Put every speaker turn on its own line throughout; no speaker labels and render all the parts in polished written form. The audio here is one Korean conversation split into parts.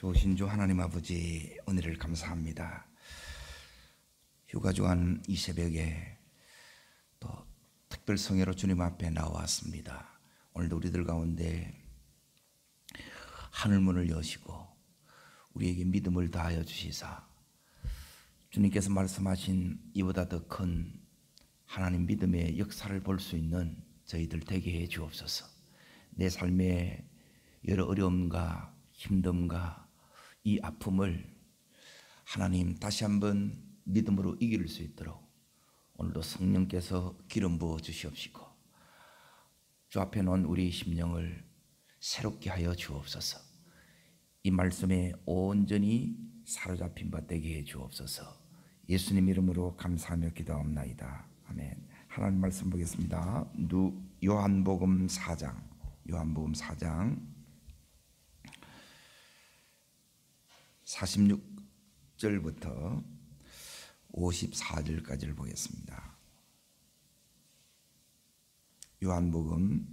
좋으신 주 하나님 아버지, 은혜를 감사합니다. 휴가 중한 이 새벽에 또 특별 성회로 주님 앞에 나왔습니다. 오늘도 우리들 가운데 하늘문을 여시고 우리에게 믿음을 다하여 주시사 주님께서 말씀하신 이보다 더 큰 하나님 믿음의 역사를 볼 수 있는 저희들 되게 해 주옵소서. 내 삶의 여러 어려움과 힘듦과 이 아픔을 하나님 다시 한번 믿음으로 이길 수 있도록 오늘도 성령께서 기름 부어 주시옵시고 주 앞에 놓은 우리 심령을 새롭게 하여 주옵소서. 이 말씀에 온전히 사로잡힌 바 되게 해 주옵소서. 예수님 이름으로 감사하며 기도합나이다. 아멘. 하나님 말씀 보겠습니다. 요한복음 4장 46절부터 54절까지를 보겠습니다. 요한복음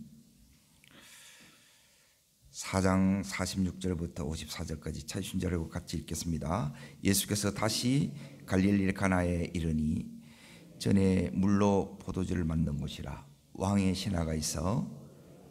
4장 46절부터 54절까지 찾으신 줄 알고 같이 읽겠습니다. 예수께서 다시 갈릴리 가나에 이르니 전에 물로 포도주를 만든 곳이라. 왕의 신하가 있어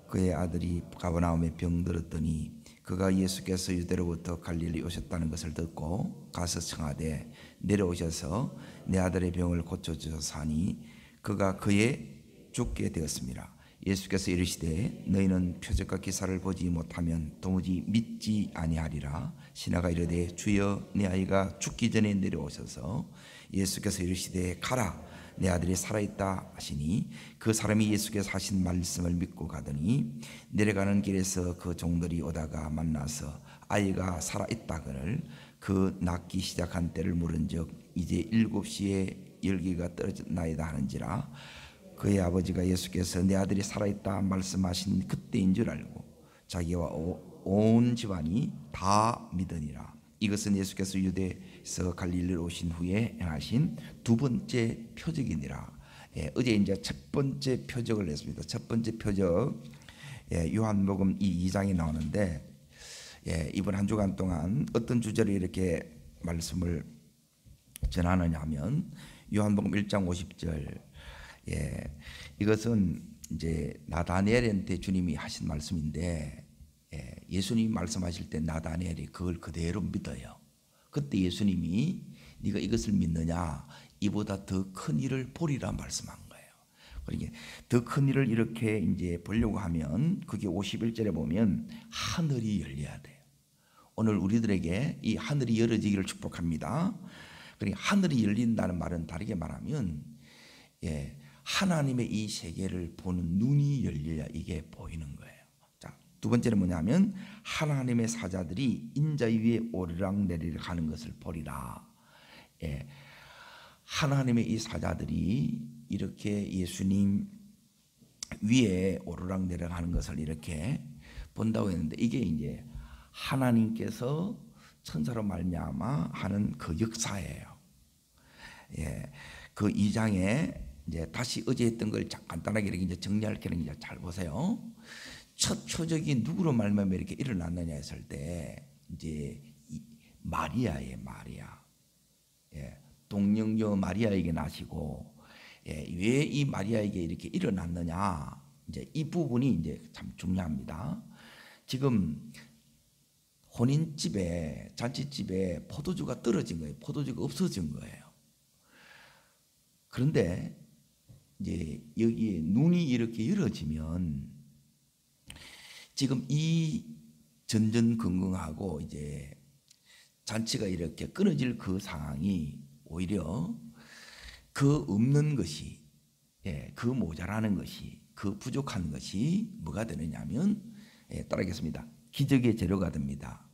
그의 아들이 가버나움에 병들었더니 그가 예수께서 유대로부터 갈릴리 오셨다는 것을 듣고 가서 청하되 내려오셔서 내 아들의 병을 고쳐주소서 하니 그가 그의 죽게 되었습니다. 예수께서 이르시되 너희는 표적과 기사를 보지 못하면 도무지 믿지 아니하리라. 신하가 이르되 주여 내 아이가 죽기 전에 내려오셔서 예수께서 이르시되 가라 내 아들이 살아있다 하시니 그 사람이 예수께서 하신 말씀을 믿고 가더니 내려가는 길에서 그 종들이 오다가 만나서 아이가 살아있다거늘 그 낫기 시작한 때를 물은즉 이제 7시에 열기가 떨어졌나이다 하는지라. 그의 아버지가 예수께서 내 아들이 살아있다 말씀하신 그때인 줄 알고 자기와 온 집안이 다 믿으니라. 이것은 예수께서 유대에서 갈릴리로 오신 후에 행하신 두 번째 표적이니라. 어제 이제 첫 번째 표적을 했습니다. 첫 번째 표적 요한복음 이 2장이 나오는데 이번 한 주간 동안 어떤 주제로 이렇게 말씀을 전하느냐 하면 요한복음 1장 50절 이것은 이제 나다니엘한테 주님이 하신 말씀인데 예수님이 말씀하실 때 나다니엘이 그걸 그대로 믿어요. 그때 예수님이 네가 이것을 믿느냐 이보다 더 큰 일을 보리라 말씀한 거예요. 그러니까 더 큰 일을 이렇게 이제 보려고 하면 그게 51절에 보면 하늘이 열려야 돼요. 오늘 우리들에게 이 하늘이 열어지기를 축복합니다. 그러니까 하늘이 열린다는 말은 다르게 말하면 하나님의 이 세계를 보는 눈이 열려야 이게 보이는 거예요. 두 번째는 뭐냐면 하나님의 사자들이 인자 위에 오르락내리락 하는 것을 보리라. 하나님의 이 사자들이 이렇게 예수님 위에 오르락내리락 하는 것을 이렇게 본다고 했는데 이게 이제 하나님께서 천사로 말미암아 하는 그 역사예요. 그 2장에 이제 다시 어제 했던 걸 간단하게 이렇게 이제 정리할 게는 이제 잘 보세요. 첫 표적이 누구로 말미암아 이렇게 일어났느냐 했을 때 이제 마리아예요. 마리아. 동령녀 마리아에게 나시고 왜 이 마리아에게 이렇게 일어났느냐 이제 이 부분이 이제 참 중요합니다. 지금 혼인집에 잔치집에 포도주가 떨어진 거예요. 포도주가 없어진 거예요. 그런데 이제 여기에 눈이 이렇게 열어지면 지금 이 전전긍긍하고 이제 잔치가 이렇게 끊어질 그 상황이 오히려 그 없는 것이 그 모자라는 것이 그 부족한 것이 뭐가 되느냐면 따라하겠습니다. 기적의 재료가 됩니다.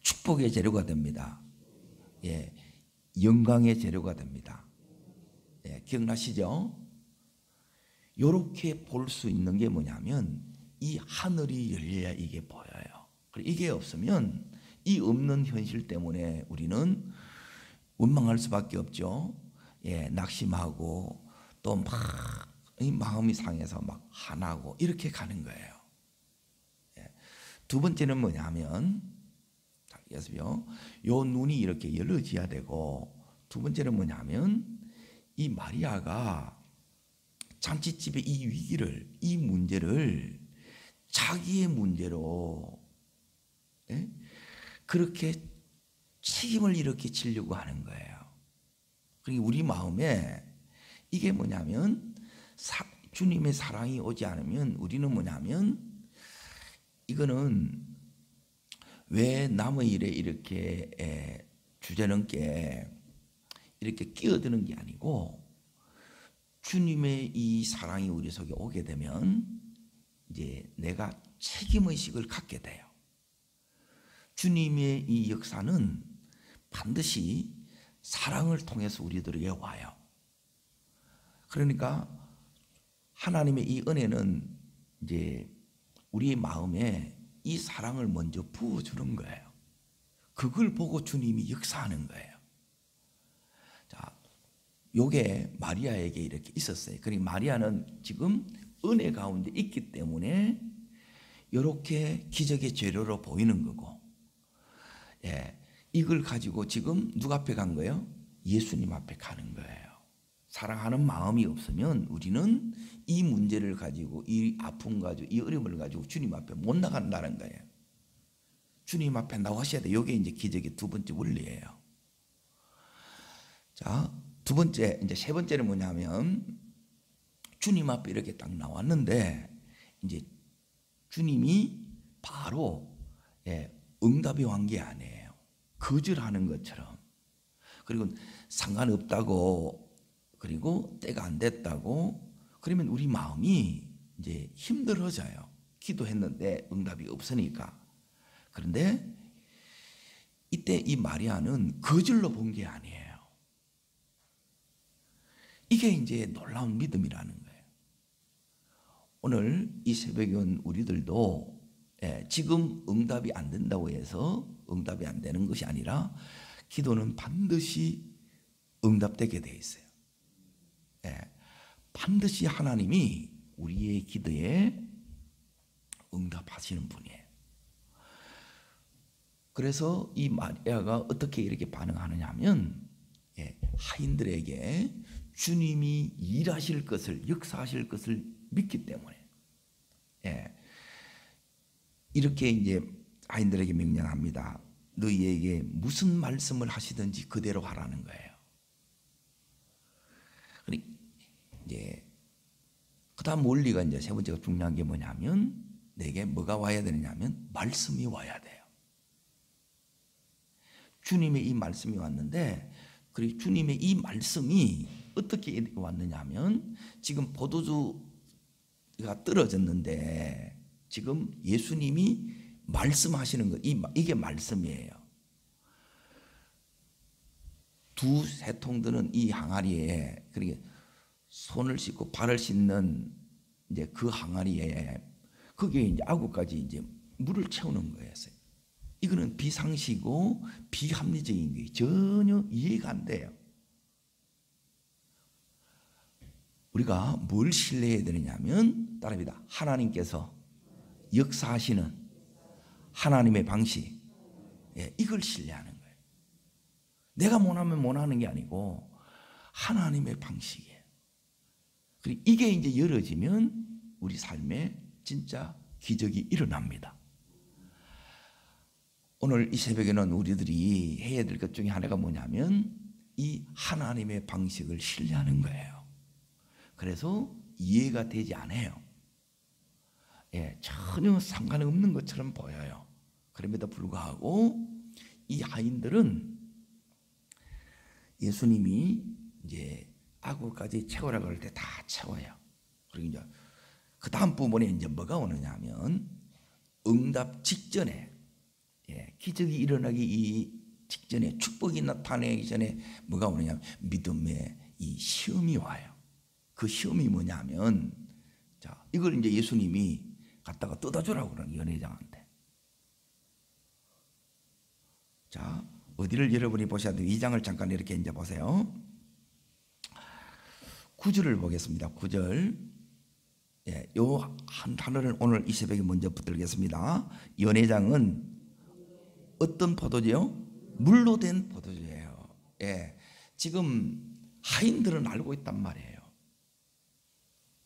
축복의 재료가 됩니다. 영광의 재료가 됩니다. 기억나시죠? 이렇게 볼 수 있는 게 뭐냐면 이 하늘이 열려야 이게 보여요. 이게 없으면 이 없는 현실 때문에 우리는 원망할 수밖에 없죠. 낙심하고 또 막 마음이 상해서 막 화나고 이렇게 가는 거예요. 두 번째는 뭐냐면 그래서요, 요 눈이 이렇게 열려져야 되고, 두 번째는 뭐냐면 이 마리아가 잔치집의 이 위기를, 이 문제를 자기의 문제로 그렇게 책임을 이렇게 지려고 하는 거예요. 그러니까 우리 마음에 이게 뭐냐면 주님의 사랑이 오지 않으면 우리는 뭐냐면 이거는 왜 남의 일에 이렇게 주저넘게 이렇게 끼어드는 게 아니고 주님의 이 사랑이 우리 속에 오게 되면 이제 내가 책임의식을 갖게 돼요. 주님의 이 역사는 반드시 사랑을 통해서 우리들에게 와요. 그러니까 하나님의 이 은혜는 이제 우리의 마음에 이 사랑을 먼저 부어주는 거예요. 그걸 보고 주님이 역사하는 거예요. 자, 요게 마리아에게 이렇게 있었어요. 그러니까 마리아는 지금 은혜 가운데 있기 때문에 이렇게 기적의 재료로 보이는 거고, 이걸 가지고 지금 누가 앞에 간 거예요? 예수님 앞에 가는 거예요. 사랑하는 마음이 없으면 우리는 이 문제를 가지고, 이 아픔 가지고, 이 어려움을 가지고 주님 앞에 못 나간다는 거예요. 주님 앞에 나가셔야 돼요. 이게 이제 기적의 두 번째 원리예요. 자, 두 번째, 이제 세 번째는 뭐냐면 주님 앞에 이렇게 딱 나왔는데 이제 주님이 바로 응답이 온 게 아니에요. 거절하는 것처럼. 그리고 상관없다고, 그리고 때가 안 됐다고, 그러면 우리 마음이 이제 힘들어져요. 기도했는데 응답이 없으니까. 그런데 이때 이 마리아는 거절로 본 게 아니에요. 이게 이제 놀라운 믿음이라는 거예요. 오늘 이 새벽에 온 우리들도 지금 응답이 안 된다고 해서 응답이 안 되는 것이 아니라 기도는 반드시 응답되게 돼 있어요. 반드시 하나님이 우리의 기도에 응답하시는 분이에요. 그래서 이 마리아가 어떻게 이렇게 반응하느냐 하면 하인들에게 주님이 일하실 것을, 역사하실 것을 믿기 때문에 이렇게 이제 하인들에게 명령합니다. 너희에게 무슨 말씀을 하시든지 그대로 하라는 거예요. 이제 그다음 원리가 이제 세 번째가 중요한 게 뭐냐면 내게 뭐가 와야 되느냐면 말씀이 와야 돼요. 주님의 이 말씀이 왔는데, 그리고 주님의 이 말씀이 어떻게 왔느냐면 지금 포도주가 떨어졌는데 지금 예수님이 말씀하시는 것, 이게 말씀이에요. 두 새통들은 이 항아리에, 그러니까 손을 씻고 발을 씻는 이제 그 항아리에 거기에 이제 아구까지 이제 물을 채우는 거였어요. 이거는 비상식이고 비합리적인 게 전혀 이해가 안 돼요. 우리가 뭘 신뢰해야 되느냐면 따라합니다. 하나님께서 역사하시는 하나님의 방식, 이걸 신뢰하는 거예요. 내가 원하면 원하는 게 아니고 하나님의 방식이에요. 그리고 이게 이제 열어지면 우리 삶에 진짜 기적이 일어납니다. 오늘 이 새벽에는 우리들이 해야 될 것 중에 하나가 뭐냐면 이 하나님의 방식을 신뢰하는 거예요. 그래서 이해가 되지 않아요. 전혀 상관없는 것처럼 보여요. 그럼에도 불구하고 이 하인들은 예수님이 이제 아구까지 채우라고 할 때 다 채워요. 그리고 이제 그 다음 부분에 이제 뭐가 오느냐면 응답 직전에, 기적이 일어나기 이 직전에, 축복이 나타나기 전에 뭐가 오느냐면 믿음의 이 시험이 와요. 그 시험이 뭐냐면, 자, 이걸 이제 예수님이 갖다가 뜯어주라고 그러는 연회장한테. 자, 어디를 여러분이 보셔야 돼요? 2장을 잠깐 이렇게 이제 보세요. 9절을 보겠습니다. 9절. 요 한 단어를 오늘 이 새벽에 먼저 붙들겠습니다. 연회장은 어떤 포도주요? 물로 된 포도주예요. 예, 지금 하인들은 알고 있단 말이에요.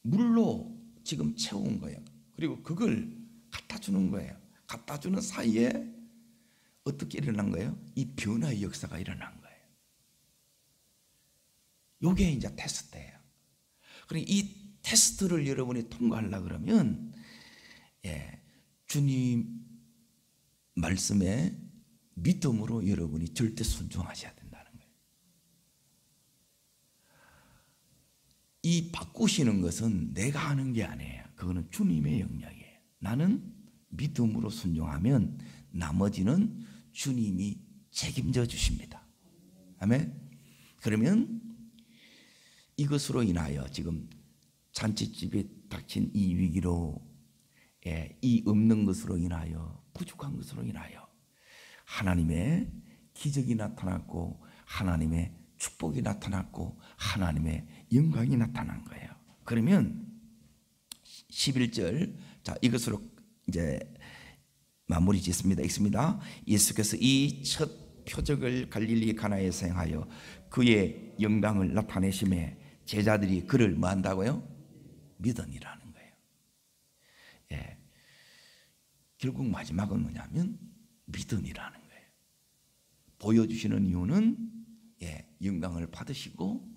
물로 지금 채운 거예요. 그리고 그걸 갖다 주는 거예요. 갖다 주는 사이에 어떻게 일어난 거예요? 이 변화의 역사가 일어난 거예요. 이게 이제 테스트예요. 그리고 이 테스트를 여러분이 통과하려고 그러면 주님 말씀에 믿음으로 여러분이 절대 순종하셔야 된다는 거예요. 이 바꾸시는 것은 내가 하는 게 아니에요. 그거는 주님의 영역이에요. 나는 믿음으로 순종하면 나머지는 주님이 책임져 주십니다. 아멘. 그러면 이것으로 인하여 지금 잔치집에 닥친 이 위기로, 이 없는 것으로 인하여, 부족한 것으로 인하여 하나님의 기적이 나타났고 하나님의 축복이 나타났고 하나님의 영광이 나타난 거예요. 그러면 11절, 자, 이것으로 이제 마무리 짓습니다. 읽습니다. 예수께서 이 첫 표적을 갈릴리 가나에서 행하여 그의 영광을 나타내심에 제자들이 그를 뭐 한다고요? 믿으니라는 거예요. 결국 마지막은 뭐냐면 믿음이라는 거예요. 보여주시는 이유는 영광을 받으시고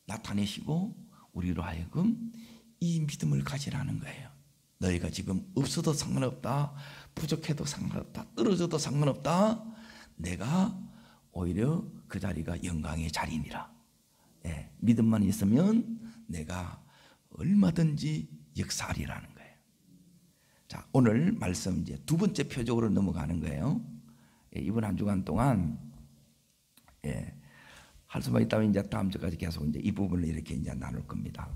나타내시고 우리로 하여금 이 믿음을 가지라는 거예요. 너희가 지금 없어도 상관없다, 부족해도 상관없다, 떨어져도 상관없다, 내가 오히려 그 자리가 영광의 자리니라. 믿음만 있으면 내가 얼마든지 역사하리라는 거예요. 자, 오늘 말씀 이제 두 번째 표적으로 넘어가는 거예요. 이번 한 주간 동안 할 수만 있다면 이제 다음 주까지 계속 이제 이 부분을 이렇게 이제 나눌 겁니다.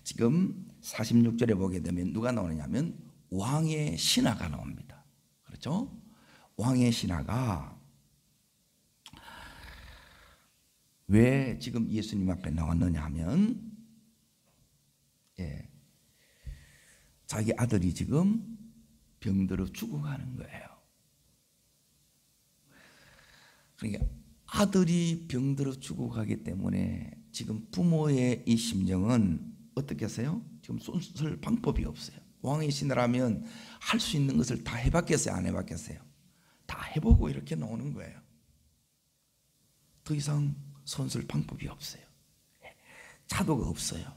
지금 46절에 보게 되면 누가 나오느냐면 왕의 신하가 나옵니다. 그렇죠? 왕의 신하가 왜 지금 예수님 앞에 나왔느냐 하면 자기 아들이 지금 병들어 죽어가는 거예요. 그러니까 아들이 병들어 죽어가기 때문에 지금 부모의 이 심정은 어떻게 하세요? 지금 손쓸 방법이 없어요. 왕의 신하라면 할 수 있는 것을 다 해봤겠어요? 안 해봤겠어요? 다 해보고 이렇게 나오는 거예요. 더 이상 손쓸 방법이 없어요. 차도가 없어요.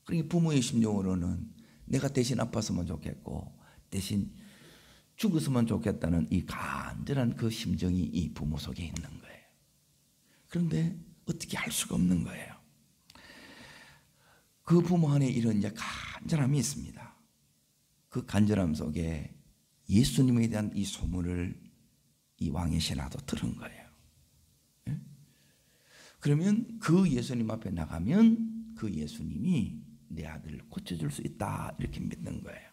그러니까 부모의 심정으로는 내가 대신 아팠으면 좋겠고 대신 죽었으면 좋겠다는 이 간절한 그 심정이 이 부모 속에 있는 거예요. 그런데 어떻게 할 수가 없는 거예요. 그 부모 안에 이런 이제 간절함이 있습니다. 그 간절함 속에 예수님에 대한 이 소문을 이 왕의 신하도 들은 거예요. 그러면 그 예수님 앞에 나가면 그 예수님이 내 아들을 고쳐줄 수 있다 이렇게 믿는 거예요.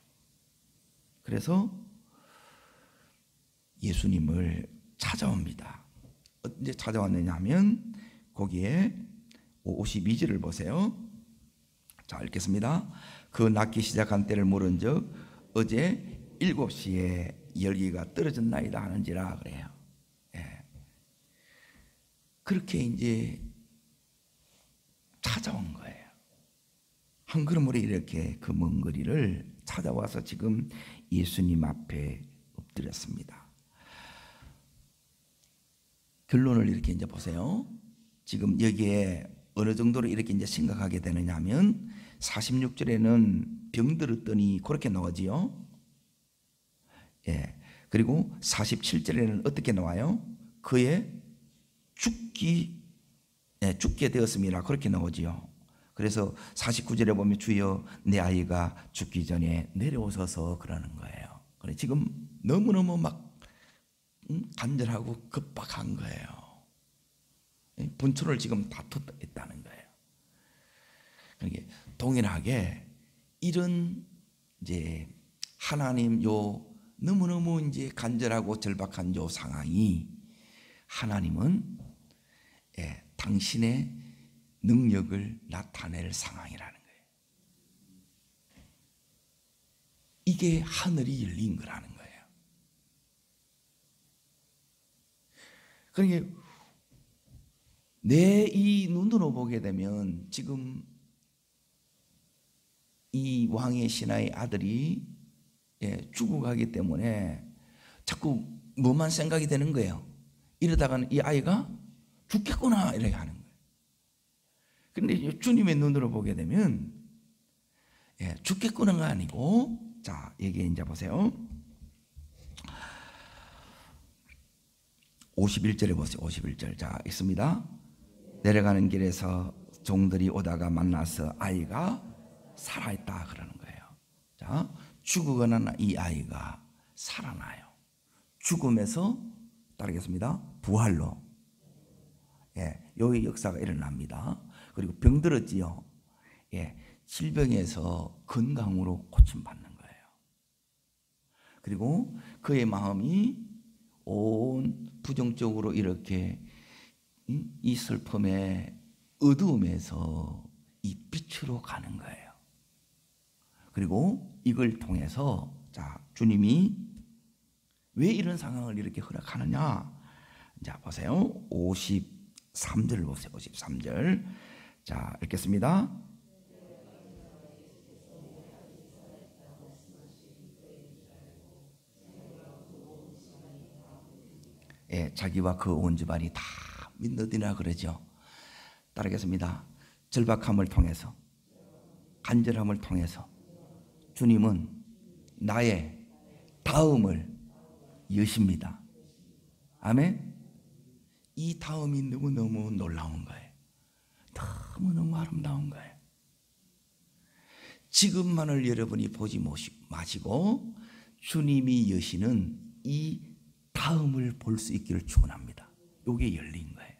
그래서 예수님을 찾아옵니다. 언제 찾아왔느냐 하면 거기에 52절을 보세요. 자, 읽겠습니다. 그 낫기 시작한 때를 물은 적 어제 7시에 열기가 떨어졌나이다 하는지라 그래요. 그렇게 이제 찾아온 거예요. 한 걸음으로 이렇게 그 먼 거리를 찾아와서 지금 예수님 앞에 엎드렸습니다. 결론을 이렇게 이제 보세요. 지금 여기에 어느 정도로 이렇게 이제 생각하게 되느냐 하면 46절에는 병들었더니 그렇게 나오지요. 그리고 47절에는 어떻게 나와요? 그의 죽게 되었습니다. 그렇게 나오지요. 그래서 49절에 보면 주여 내 아이가 죽기 전에 내려오셔서 그러는 거예요. 그래 지금 너무너무 막 간절하고 급박한 거예요. 분초를 지금 다투고 있다는 거예요. 그러니까 동일하게 이런 이제 하나님 요 너무너무 이제 간절하고 절박한 요 상황이 하나님은 당신의 능력을 나타낼 상황이라는 거예요. 이게 하늘이 열린 거라는 거예요. 그러니까 내 이 눈으로 보게 되면 지금 이 왕의 신하의 아들이 죽어가기 때문에 자꾸 뭐만 생각이 되는 거예요. 이러다가는 이 아이가 죽겠구나 이렇게 하는 거예요. 그런데 주님의 눈으로 보게 되면 죽겠구나가 아니고, 자 여기 이제 보세요. 51절에 보세요. 51절. 자 있습니다. 내려가는 길에서 종들이 오다가 만나서 아이가 살아있다 그러는 거예요. 자, 죽어가는 이 아이가 살아나요. 죽음에서 따르겠습니다. 부활로 여기 역사가 일어납니다. 그리고 병들었지요. 질병에서 건강으로 고침받는 거예요. 그리고 그의 마음이 온 부정적으로 이렇게 이 슬픔의 어두움에서 이 빛으로 가는 거예요. 그리고 이걸 통해서 자 주님이 왜 이런 상황을 이렇게 허락하느냐? 자 보세요. 53절 보세요. 53절. 자 읽겠습니다. 자기와 그 온 집안이 다 믿느니라 그러죠. 따르겠습니다. 절박함을 통해서, 간절함을 통해서 주님은 나의 다음을 여십니다. 아멘. 이 다음이 너무너무 놀라운 거예요. 너무너무 아름다운 거예요. 지금만을 여러분이 보지 마시고 주님이 여시는 이 다음을 볼 수 있기를 축원합니다. 이게 열린 거예요.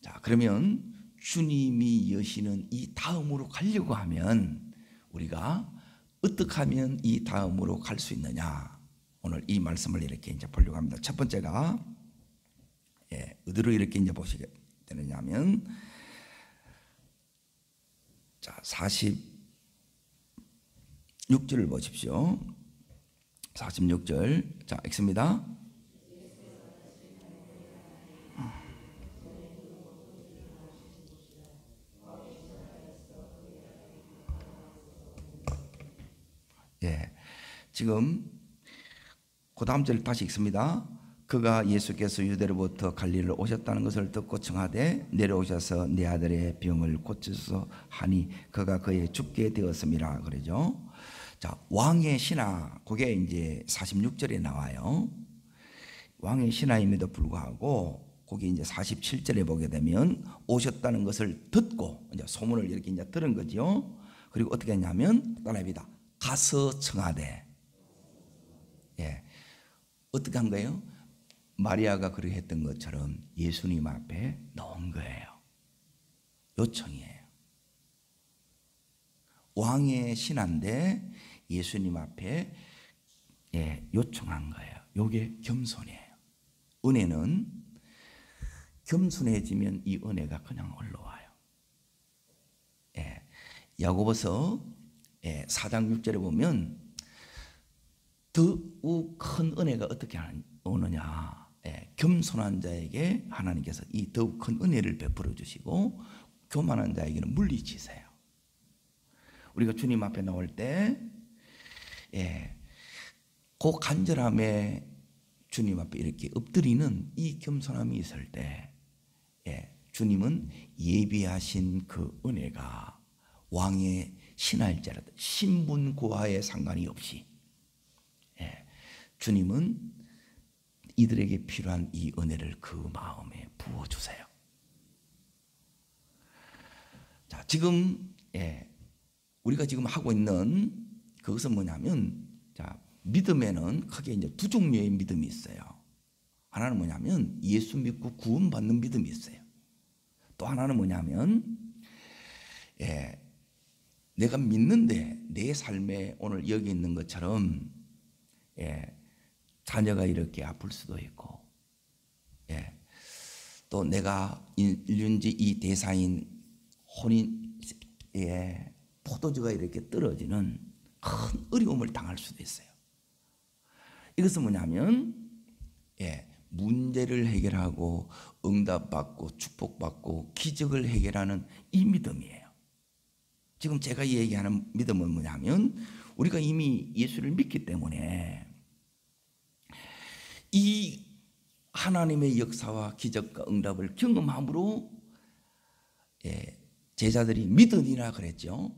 자, 그러면 주님이 여시는 이 다음으로 가려고 하면 우리가 어떻게 하면 이 다음으로 갈 수 있느냐? 오늘 이 말씀을 이렇게 이제 보려고 합니다. 첫 번째가 어디로 이렇게 이제 보시게 되느냐면, 자 46절을 보십시오. 46절. 자 읽습니다. 지금 그 다음 절 다시 읽습니다. 그가 예수께서 유대로부터 갈릴리로 오셨다는 것을 듣고 청하되 내려오셔서 내 아들의 병을 고쳐서 하니 그가 그의 죽게 되었음이라 그러죠. 자, 왕의 신하, 그게 이제 46절에 나와요. 왕의 신하임에도 불구하고 거기 이제 47절에 보게 되면 오셨다는 것을 듣고 이제 소문을 이렇게 이제 들은 거죠. 그리고 어떻게 했냐면 따라합니다. 가서 청하되. 어떻게 한 거예요? 마리아가 그렇게 했던 것처럼 예수님 앞에 나온 거예요. 요청이에요. 왕의 신하인데 예수님 앞에 요청한 거예요. 이게 겸손이에요. 은혜는 겸손해지면 이 은혜가 그냥 올라와요. 야고보서 4장 6절에 보면 더욱 큰 은혜가 어떻게 오느냐? 겸손한 자에게 하나님께서 이 더욱 큰 은혜를 베풀어 주시고 교만한 자에게는 물리치세요. 우리가 주님 앞에 나올 때 그 간절함에 주님 앞에 이렇게 엎드리는 이 겸손함이 있을 때 주님은 예비하신 그 은혜가 왕의 신할지라도 신분 고하에 상관이 없이 주님은 이들에게 필요한 이 은혜를 그 마음에 부어주세요. 자, 지금 우리가 지금 하고 있는 그것은 뭐냐면, 자, 믿음에는 크게 이제 두 종류의 믿음이 있어요. 하나는 뭐냐면 예수 믿고 구원받는 믿음이 있어요. 또 하나는 뭐냐면 내가 믿는데 내 삶에 오늘 여기 있는 것처럼 자녀가 이렇게 아플 수도 있고, 또 내가 인륜지 이 대사인 혼인에 포도주가 이렇게 떨어지는 큰 어려움을 당할 수도 있어요. 이것은 뭐냐면 문제를 해결하고 응답받고 축복받고 기적을 해결하는 이 믿음이에요. 지금 제가 얘기하는 믿음은 뭐냐면 우리가 이미 예수를 믿기 때문에 이 하나님의 역사와 기적과 응답을 경험함으로 제자들이 믿으리라 그랬죠.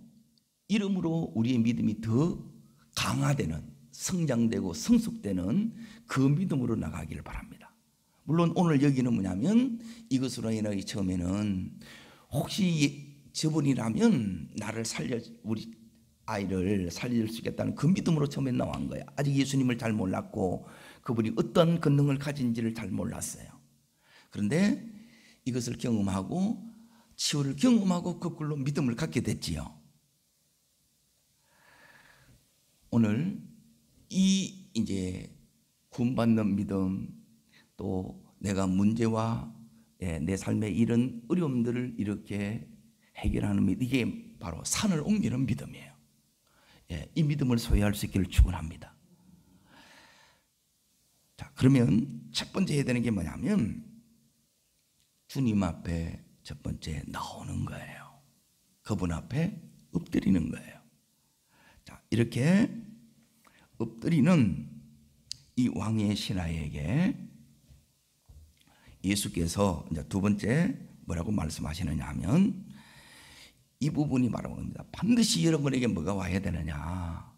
이러므로 우리의 믿음이 더 강화되는, 성장되고 성숙되는 그 믿음으로 나가기를 바랍니다. 물론 오늘 여기는 뭐냐면 이것으로 인하여 처음에는 혹시 저분이라면 나를 우리 아이를 살릴 수 있겠다는 그 믿음으로 처음에 나온 거예요. 아직 예수님을 잘 몰랐고 그분이 어떤 권능을 가진지를 잘 몰랐어요. 그런데 이것을 경험하고 치유를 경험하고 거꾸로 믿음을 갖게 됐지요. 오늘 이 이제 구원받는 믿음, 또 내가 문제와 내 삶의 이런 어려움들을 이렇게 해결하는 믿음, 이게 바로 산을 옮기는 믿음이에요. 이 믿음을 소유할 수 있기를 축원합니다. 자, 그러면 첫 번째 해야 되는 게 뭐냐면 주님 앞에 첫 번째 나오는 거예요. 그분 앞에 엎드리는 거예요. 자, 이렇게 엎드리는 이 왕의 신하에게 예수께서 이제 두 번째 뭐라고 말씀하시느냐 하면 이 부분이 말하는 겁니다. 반드시 여러분에게 뭐가 와야 되느냐?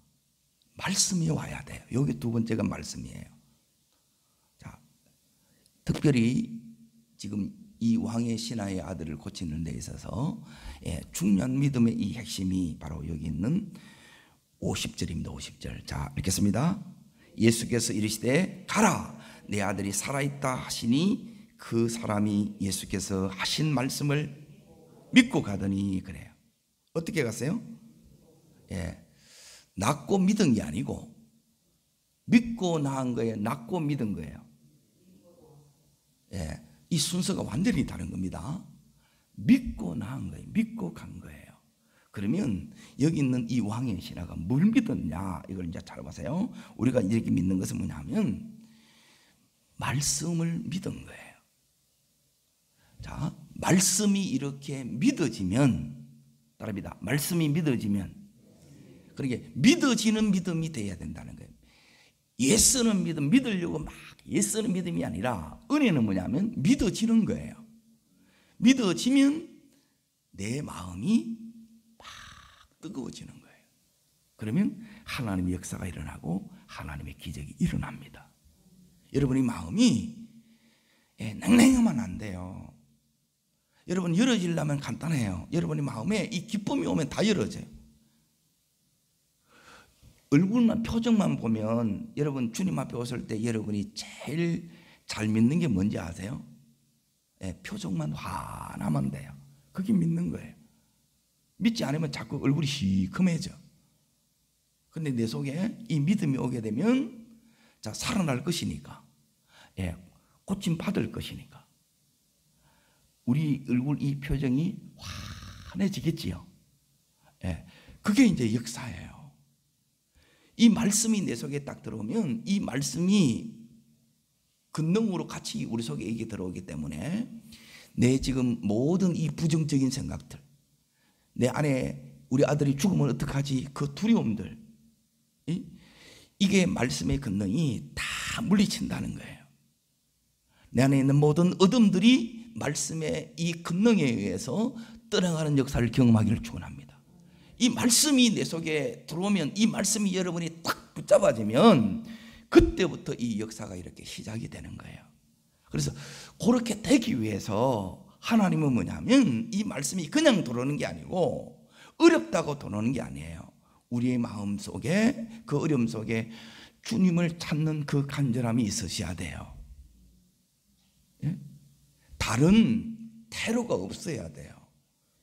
말씀이 와야 돼요. 여기 두 번째가 말씀이에요. 자, 특별히 지금 이 왕의 신하의 아들을 고치는 데 있어서 중요한 믿음의 이 핵심이 바로 여기 있는 50절입니다. 50절. 자, 읽겠습니다. 예수께서 이르시되 가라, 내 아들이 살아있다 하시니 그 사람이 예수께서 하신 말씀을 믿고 가더니 그래요. 어떻게 갔어요? 낳고 믿은 게 아니고 믿고 낳은 거예요. 낳고 믿은 거예요. 이 순서가 완전히 다른 겁니다. 믿고 낳은 거예요. 믿고 간 거예요. 그러면 여기 있는 이 왕의 신하가 뭘 믿었냐? 이걸 이제 잘 보세요. 우리가 이렇게 믿는 것은 뭐냐면 말씀을 믿은 거예요. 자, 말씀이 이렇게 믿어지면, 따라합니다. 말씀이 믿어지면, 그러니까 믿어지는 믿음이 돼야 된다는 거예요. 예쓰는 믿음, 믿으려고 막 예쓰는 믿음이 아니라 은혜는 뭐냐면 믿어지는 거예요. 믿어지면 내 마음이 막 뜨거워지는 거예요. 그러면 하나님의 역사가 일어나고 하나님의 기적이 일어납니다. 여러분의 마음이 냉랭하면 안 돼요. 여러분 열어지려면 간단해요. 여러분의 마음에 이 기쁨이 오면 다 열어져요. 얼굴만 표정만 보면 여러분 주님 앞에 오실 때 여러분이 제일 잘 믿는 게 뭔지 아세요? 표정만 환하면 돼요. 그게 믿는 거예요. 믿지 않으면 자꾸 얼굴이 시커매져. 근데 내 속에 이 믿음이 오게 되면 자, 살아날 것이니까, 고침 받을 것이니까 우리 얼굴 이 표정이 환해지겠지요. 그게 이제 역사예요. 이 말씀이 내 속에 딱 들어오면 이 말씀이 근능으로 같이 우리 속에 이게 들어오기 때문에 내 지금 모든 이 부정적인 생각들, 내 안에 우리 아들이 죽으면 어떡하지? 그 두려움들, 이게 말씀의 근능이 다 물리친다는 거예요. 내 안에 있는 모든 어둠들이 말씀의 이 근능에 의해서 떠나가는 역사를 경험하기를 축원합니다. 이 말씀이 내 속에 들어오면, 이 말씀이 여러분이 딱 붙잡아지면 그때부터 이 역사가 이렇게 시작이 되는 거예요. 그래서 그렇게 되기 위해서 하나님은 뭐냐면 이 말씀이 그냥 들어오는 게 아니고 어렵다고 들어오는 게 아니에요. 우리의 마음 속에, 그 어려움 속에 주님을 찾는 그 간절함이 있으셔야 돼요. 다른 태로가 없어야 돼요.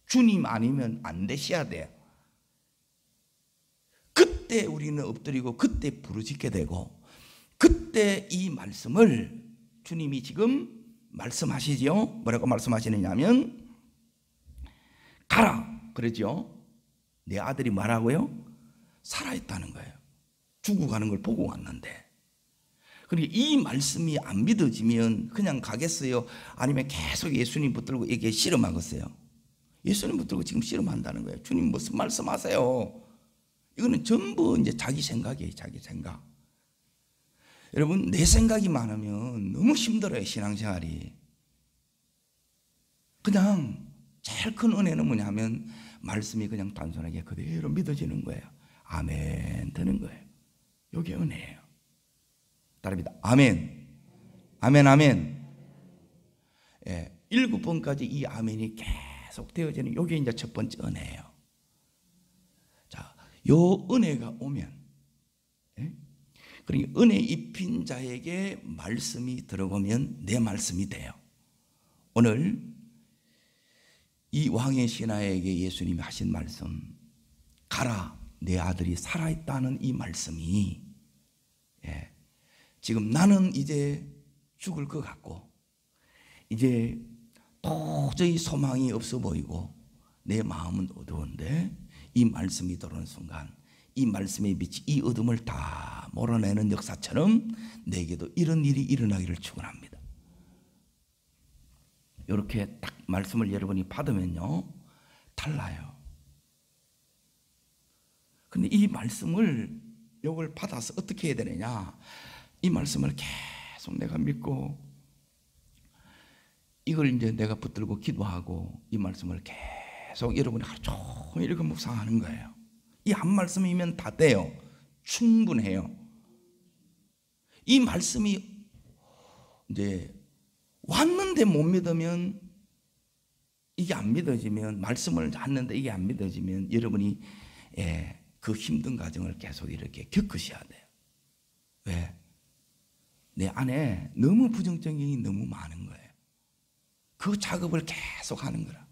주님 아니면 안 되셔야 돼요. 그때 우리는 엎드리고 그때 부르짖게 되고 그때 이 말씀을 주님이 지금 말씀하시죠. 뭐라고 말씀하시느냐면 가라 그러죠. 내 아들이 말하고요 살아있다는 거예요. 죽어가는 걸 보고 왔는데, 그리고 이 말씀이 안 믿어지면 그냥 가겠어요? 아니면 계속 예수님 붙들고 이게 실험하겠어요? 예수님 붙들고 지금 실험한다는 거예요. 주님 무슨 말씀하세요? 이거는 전부 이제 자기 생각이에요. 자기 생각. 여러분, 내 생각이 많으면 너무 힘들어요. 신앙생활이. 그냥 제일 큰 은혜는 뭐냐면 말씀이 그냥 단순하게 그대로 믿어지는 거예요. 아멘 되는 거예요. 이게 은혜예요. 따릅니다. 아멘. 아멘, 아멘. 예, 7번까지 이 아멘이 계속 되어지는 이게 이제 첫 번째 은혜예요. 자, 요 은혜가 오면, 예? 그러니까 은혜 입힌 자에게 말씀이 들어오면 내 말씀이 돼요. 오늘 이 왕의 신하에게 예수님이 하신 말씀, 가라, 내 아들이 살아있다는 이 말씀이, 예, 지금 나는 이제 죽을 것 같고 이제 도저히 소망이 없어 보이고 내 마음은 어두운데 이 말씀이 들어오는 순간 이 말씀의 빛이 이 어둠을 다 몰아내는 역사처럼 내게도 이런 일이 일어나기를 축원합니다. 이렇게 딱 말씀을 여러분이 받으면요 달라요. 근데 이 말씀을 이걸 받아서 어떻게 해야 되느냐, 이 말씀을 계속 내가 믿고 이걸 이제 내가 붙들고 기도하고 이 말씀을 계속 여러분이 하루 종일 이렇게 묵상하는 거예요. 이 한 말씀이면 다 돼요. 충분해요. 이 말씀이 이제 왔는데 못 믿으면, 이게 안 믿어지면, 말씀을 했는데 이게 안 믿어지면 여러분이 그 힘든 과정을 계속 이렇게 겪으셔야 돼요. 왜? 내 안에 너무 부정적인 게 너무 많은 거예요. 그 작업을 계속 하는 거라.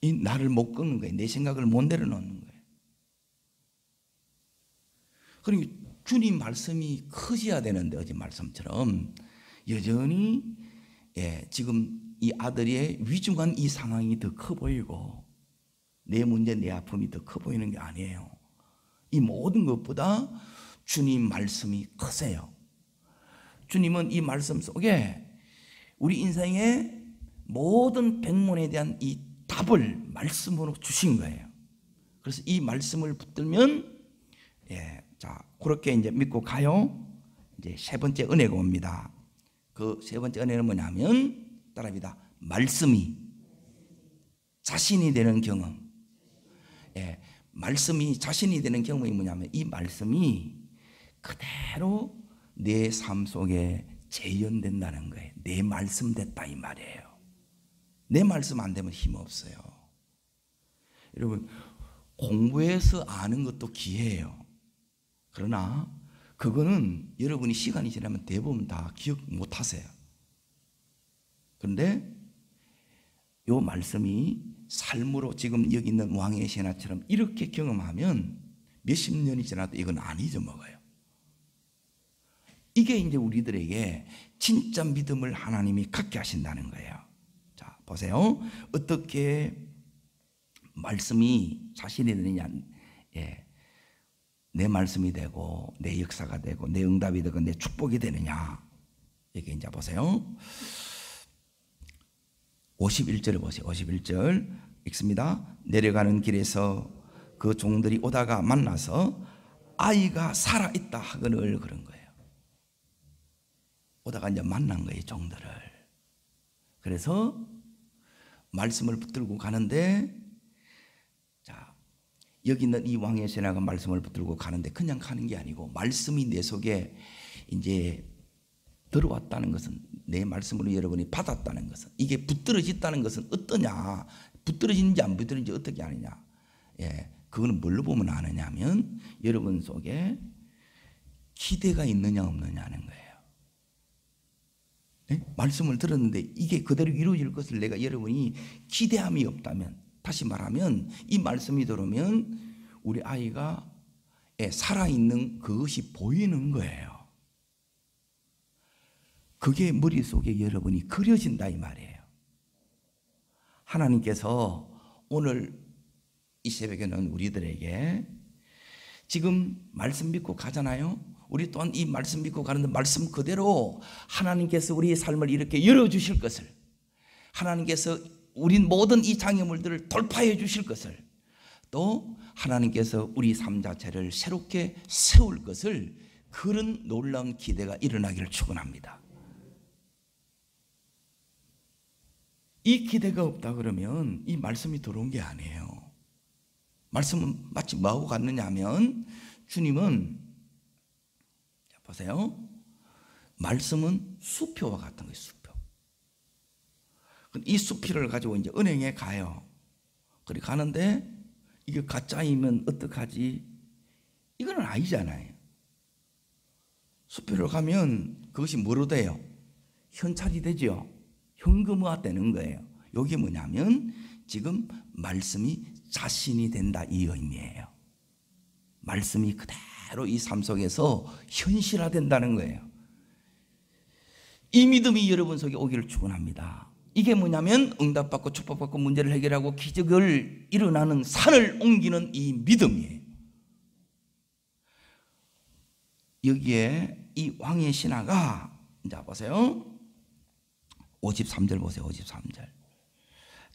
이 나를 못 끄는 거예요. 내 생각을 못 내려놓는 거예요. 그리고 주님 말씀이 커져야 되는데 어제 말씀처럼 여전히 지금 이 아들의 위중한 이 상황이 더 커 보이고 내 문제, 내 아픔이 더 커 보이는 게 아니에요. 이 모든 것보다 주님 말씀이 크세요. 주님은 이 말씀 속에 우리 인생의 모든 백문에 대한 이 답을 말씀으로 주신 거예요. 그래서 이 말씀을 붙들면 자, 그렇게 이제 믿고 가요. 이제 세 번째 은혜가 옵니다. 그 세 번째 은혜는 뭐냐면 따라합니다. 말씀이 자신이 되는 경험. 말씀이 자신이 되는 경험이 뭐냐면 이 말씀이 그대로 내 삶 속에 재현된다는 거예요. 내 말씀 됐다 이 말이에요. 내 말씀 안 되면 힘없어요. 여러분, 공부해서 아는 것도 기회예요. 그러나 그거는 여러분이 시간이 지나면 대부분 다 기억 못 하세요. 그런데 이 말씀이 삶으로 지금 여기 있는 왕의 신하처럼 이렇게 경험하면 몇십 년이 지나도 이건 안 잊어먹어요. 이게 이제 우리들에게 진짜 믿음을 하나님이 갖게 하신다는 거예요. 자, 보세요. 어떻게 말씀이 자신이 되느냐. 내 말씀이 되고 내 역사가 되고 내 응답이 되고 내 축복이 되느냐. 이게 이제 보세요. 51절을 보세요. 51절 읽습니다. 내려가는 길에서 그 종들이 오다가 만나서 아이가 살아있다 하거늘 그런 거예요. 오다가 이제 만난 거예요, 종들을. 그래서 말씀을 붙들고 가는데, 자, 여기 있는 이 왕의 신하가 말씀을 붙들고 가는데 그냥 가는 게 아니고 말씀이 내 속에 이제 들어왔다는 것은, 내 말씀으로 여러분이 받았다는 것은, 이게 붙들어졌다는 것은 어떠냐, 붙들어지는지 안 붙들어지는지 어떻게 아느냐, 그거는 뭘로 보면 아느냐면 여러분 속에 기대가 있느냐 없느냐는 거예요. 말씀을 들었는데 이게 그대로 이루어질 것을 내가 여러분이 기대함이 없다면, 다시 말하면 이 말씀이 들어오면 우리 아이가 살아있는 그것이 보이는 거예요. 그게 머릿속에 여러분이 그려진다 이 말이에요. 하나님께서 오늘 이 새벽에는 우리들에게 지금 말씀 믿고 가잖아요. 우리 또한 이 말씀 믿고 가는데 말씀 그대로 하나님께서 우리의 삶을 이렇게 열어주실 것을, 하나님께서 우리 모든 이 장애물들을 돌파해 주실 것을, 또 하나님께서 우리 삶 자체를 새롭게 세울 것을, 그런 놀라운 기대가 일어나기를 축원합니다. 이 기대가 없다 그러면 이 말씀이 들어온 게 아니에요. 말씀은 마치 뭐하고 같느냐 하면, 주님은 보세요, 말씀은 수표와 같은 거예요. 수표. 이 수표를 가지고 이제 은행에 가요. 그리 가는데 이게 가짜이면 어떡하지? 이건 아니잖아요. 수표를 가면 그것이 뭐로 돼요? 현찰이 되죠. 현금화 되는 거예요. 이게 뭐냐면 지금 말씀이 자신이 된다, 이 의미예요. 말씀이 그대로 이 삶 속에서 현실화된다는 거예요. 이 믿음이 여러분 속에 오기를 축원합니다. 이게 뭐냐면 응답받고 축복받고 문제를 해결하고 기적을 일어나는 산을 옮기는 이 믿음이에요. 여기에 이 왕의 신하가, 이제 보세요, 53절 보세요. 53절.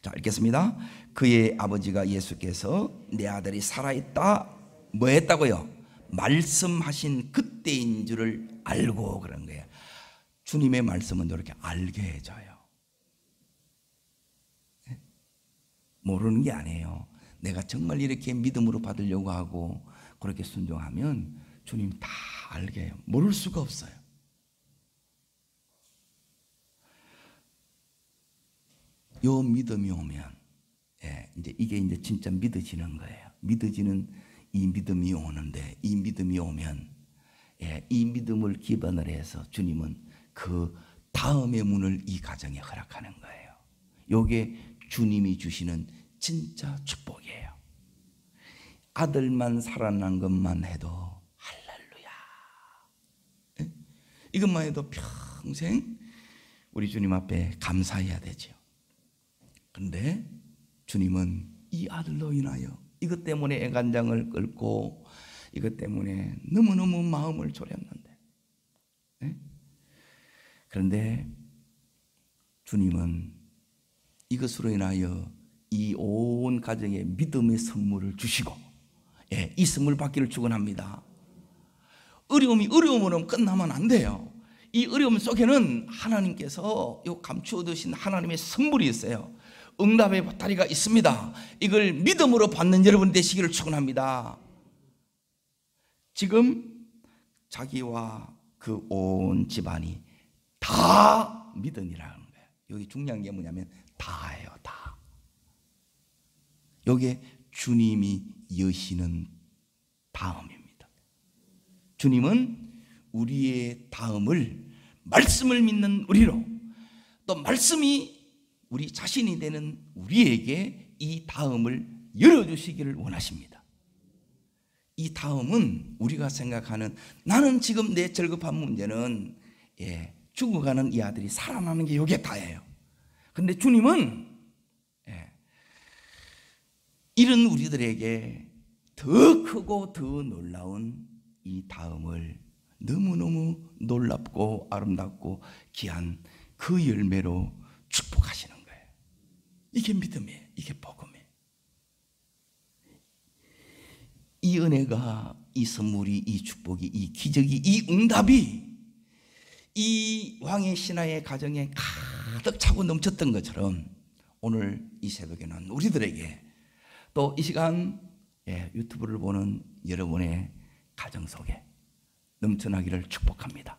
자, 읽겠습니다. 그의 아버지가 예수께서 내 아들이 살아있다 뭐 했다고요? 말씀하신 그때인 줄을 알고 그런 거예요. 주님의 말씀은 이렇게 알게 해줘요. 모르는 게 아니에요. 내가 정말 이렇게 믿음으로 받으려고 하고 그렇게 순종하면 주님 다 알게 해요. 모를 수가 없어요. 요 믿음이 오면, 이제 이게 이제 진짜 믿어지는 거예요. 믿어지는 이 믿음이 오는데, 이 믿음이 오면, 이 믿음을 기반으로 해서 주님은 그 다음의 문을 이 가정에 허락하는 거예요. 요게 주님이 주시는 진짜 축복이에요. 아들만 살아난 것만 해도 할렐루야. 이것만 해도 평생 우리 주님 앞에 감사해야 되죠. 그런데 주님은 이 아들로 인하여 이것 때문에 애간장을 끓고 이것 때문에 너무너무 마음을 졸였는데, 그런데 주님은 이것으로 인하여 이 온 가정에 믿음의 선물을 주시고, 이 선물 받기를 축원합니다. 어려움이 어려움으로 끝나면 안 돼요. 이 어려움 속에는 하나님께서 요 감추어 두신 하나님의 선물이 있어요. 응답의 보따리가 있습니다. 이걸 믿음으로 받는 여러분 되시기를 축원합니다. 지금 자기와 그 온 집안이 다 믿음이라는 거예요. 여기 중요한 게 뭐냐면 다예요. 다. 여기에 주님이 여시는 다음입니다. 주님은 우리의 다음을, 말씀을 믿는 우리로, 또 말씀이 우리 자신이 되는 우리에게 이 다음을 열어주시기를 원하십니다. 이 다음은 우리가 생각하는, 나는 지금 내 절급한 문제는 죽어가는 이 아들이 살아나는 게 이게 다예요. 그런데 주님은 이런 우리들에게 더 크고 더 놀라운 이 다음을 너무너무 놀랍고 아름답고 귀한 그 열매로 축복하시는 거예요. 이게 믿음이에요. 이게 복음이에요. 이 은혜가, 이 선물이, 이 축복이, 이 기적이, 이 응답이 이 왕의 신하의 가정에 가득 차고 넘쳤던 것처럼 오늘 이 새벽에는 우리들에게, 또 이 시간 유튜브를 보는 여러분의 가정 속에 넘쳐나기를 축복합니다.